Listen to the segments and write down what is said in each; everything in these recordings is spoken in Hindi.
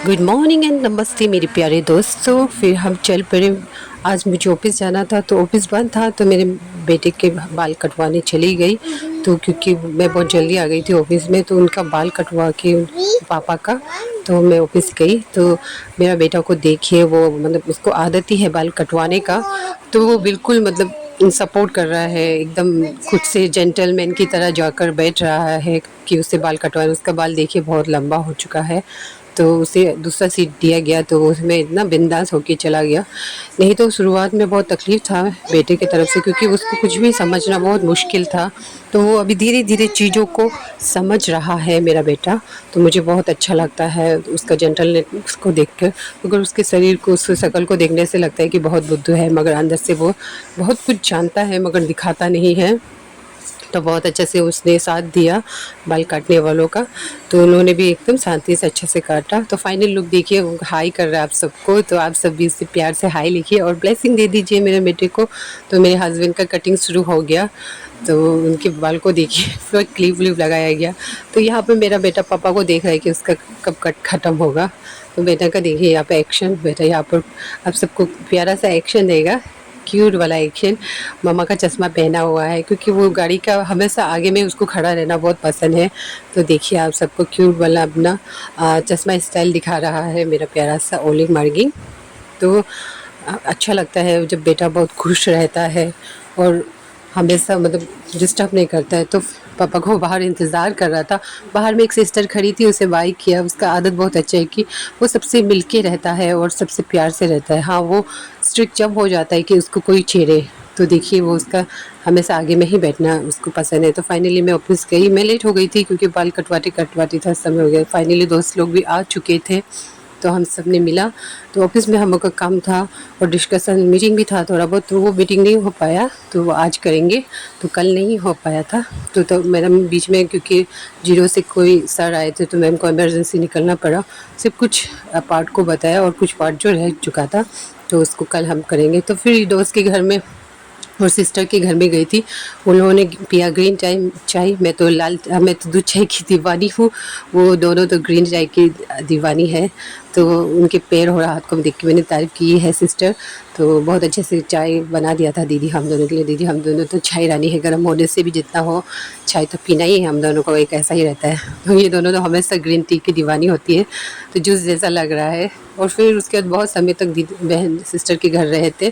गुड मॉर्निंग एंड नमस्ते मेरे प्यारे दोस्तों। फिर हम चल पड़े। आज मुझे ऑफिस जाना था तो ऑफिस बंद था, तो मेरे बेटे के बाल कटवाने चली गई। तो क्योंकि मैं बहुत जल्दी आ गई थी ऑफिस में, तो उनका बाल कटवा के पापा का, तो मैं ऑफिस गई। तो मेरा बेटा को देखिए, वो मतलब उसको आदत ही है बाल कटवाने का। तो वो बिल्कुल मतलब सपोर्ट कर रहा है, एकदम खुद से जेंटलमैन की तरह जाकर बैठ रहा है कि उससे बाल कटवाए। उसका बाल देखिए बहुत लंबा हो चुका है, तो उसे दूसरा सीट दिया गया, तो उसमें इतना बिंदास होके चला गया। नहीं तो शुरुआत में बहुत तकलीफ़ था बेटे की तरफ से, क्योंकि उसको कुछ भी समझना बहुत मुश्किल था। तो वो अभी धीरे धीरे चीज़ों को समझ रहा है मेरा बेटा। तो मुझे बहुत अच्छा लगता है उसका जेंटलनेस को देख कर। मगर उसके शरीर को, उसकी शक्ल को देखने से लगता है कि बहुत बुद्धू है, मगर अंदर से वो बहुत कुछ जानता है मगर दिखाता नहीं है। तो बहुत अच्छे से उसने साथ दिया बाल काटने वालों का। तो उन्होंने भी एकदम शांति से अच्छे से काटा। तो फाइनल लुक देखिए, वो हाई कर रहा है आप सबको। तो आप सब भी इससे प्यार से हाई लिखिए और ब्लेसिंग दे दीजिए मेरे बेटे को। तो मेरे हस्बैंड का कटिंग शुरू हो गया, तो उनके बाल को देखिए पूरा क्लिप व्लिप लगाया गया। तो यहाँ पे मेरा बेटा पापा को देख रहा है कि उसका कब कट खत्म होगा। तो बेटा का देखिए यहाँ पे एक्शन, बेटा यहाँ पर आप सबको प्यारा सा एक्शन देगा, क्यूट वाला एक्शन। मम्मा का चश्मा पहना हुआ है क्योंकि वो गाड़ी का हमेशा आगे में उसको खड़ा रहना बहुत पसंद है। तो देखिए आप सबको क्यूट वाला अपना चश्मा स्टाइल दिखा रहा है मेरा प्यारा सा ओलिंग मार्गिंग। तो अच्छा लगता है जब बेटा बहुत खुश रहता है और हमेशा मतलब डिस्टर्ब नहीं करता है। तो पापा को बाहर इंतज़ार कर रहा था। बाहर में एक सिस्टर खड़ी थी, उसे बाय किया। उसका आदत बहुत अच्छा है कि वो सबसे मिलके रहता है और सबसे प्यार से रहता है। हाँ, वो स्ट्रिक्ट जब हो जाता है कि उसको कोई छेड़े, तो देखिए वो उसका हमेशा आगे में ही बैठना उसको पसंद है। तो फाइनली मैं ऑफिस गई। मैं लेट हो गई थी क्योंकि बाल कटवाते कटवाते था समय हो गया। फाइनली दोस्त लोग भी आ चुके थे, तो हम सब ने मिला। तो ऑफिस में हम लोग का काम था और डिस्कशन मीटिंग भी था थोड़ा बहुत, तो वो मीटिंग नहीं हो पाया, तो वो आज करेंगे। तो कल नहीं हो पाया था। तो मैडम बीच में, क्योंकि जीरो से कोई सर आए थे, तो मैम को इमरजेंसी निकलना पड़ा। सिर्फ कुछ पार्ट को बताया और कुछ पार्ट जो रह चुका था तो उसको कल हम करेंगे। तो फिर दोस्त के घर में और सिस्टर के घर में गई थी। उन्होंने पिया ग्रीन चाय चाय मैं तो दूध चाय की दीवानी हूँ। वो दोनों तो ग्रीन चाय की दीवानी है। तो उनके पैर और हाथ को देख के मैंने तारीफ़ की है सिस्टर। तो बहुत अच्छे से चाय बना दिया था दीदी हम दोनों के लिए। दीदी हम दोनों तो चाय रानी है, गर्म होने से भी जितना हो चाय तो पीना ही है हम दोनों को, एक ऐसा ही रहता है। तो ये दोनों तो हमेशा ग्रीन टी की दीवानी होती है, तो जूस जैसा लग रहा है। और फिर उसके बाद बहुत समय तक दीदी बहन सिस्टर के घर रहे थे,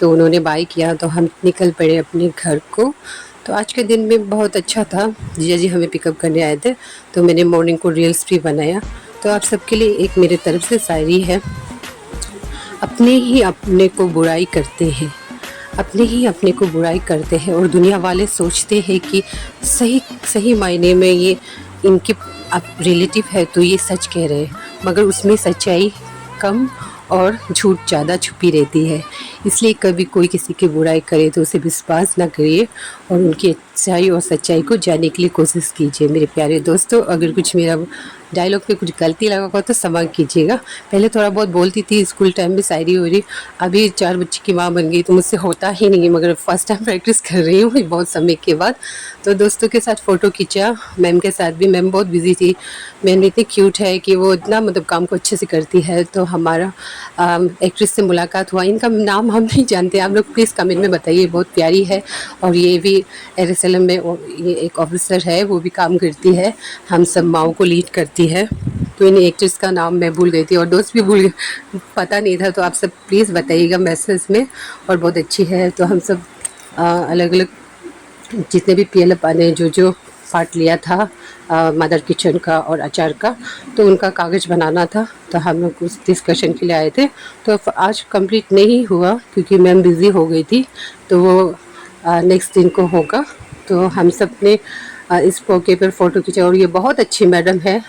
तो उन्होंने बाय किया, तो हम निकल पड़े अपने घर को। तो आज के दिन में बहुत अच्छा था। जीजा जी हमें पिकअप करने आए थे, तो मैंने मॉर्निंग को रील्स भी बनाया। तो आप सबके लिए एक मेरे तरफ से शायरी है। अपने ही अपने को बुराई करते हैं, अपने ही अपने को बुराई करते हैं, और दुनिया वाले सोचते हैं कि सही सही मायने में ये इनके अब रिलेटिव है तो ये सच कह रहे हैं, मगर उसमें सच्चाई कम और झूठ ज़्यादा छुपी रहती है। इसलिए कभी कोई किसी की बुराई करे तो उसे विश्वास ना करिए और उनकी अच्छाई और सच्चाई को जानने के लिए कोशिश कीजिए। मेरे प्यारे दोस्तों, अगर कुछ मेरा डायलॉग पे कुछ गलती लगा हो तो क्षमा कीजिएगा। पहले थोड़ा बहुत बोलती थी स्कूल टाइम में शायरी वायरी, अभी 4 बच्चे की माँ बन गई तो मुझसे होता ही नहीं है, मगर फर्स्ट टाइम प्रैक्टिस कर रही हूँ बहुत समय के बाद। तो दोस्तों के साथ फ़ोटो खींचा, मैम के साथ भी। मैम बहुत बिजी थी। मैम इतनी क्यूट है कि वो इतना मतलब काम को अच्छे से करती है। तो हमारा एक्ट्रेस से मुलाकात हुआ। इनका नाम हम नहीं जानते, आप लोग प्लीज़ कमेंट में बताइए। बहुत प्यारी है और ये भी एरसलम में ये एक ऑफिसर है, वो भी काम करती है, हम सब माओ को लीड करती है। तो इन एक्ट्रेस का नाम मैं भूल गई थी और दोस्त भी भूल गए, पता नहीं था। तो आप सब प्लीज़ बताइएगा मैसेज में। और बहुत अच्छी है। तो हम सब अलग अलग जितने भी PLF ने जो पार्ट लिया था मदर किचन का और अचार का, तो उनका कागज़ बनाना था। तो हम लोग उस डिस्कशन के लिए आए थे। तो आज कंप्लीट नहीं हुआ क्योंकि मैम बिज़ी हो गई थी, तो वो नेक्स्ट दिन को होगा। तो हम सब ने इस मौके पर फ़ोटो खींचा और ये बहुत अच्छी मैडम है।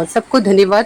सबको धन्यवाद।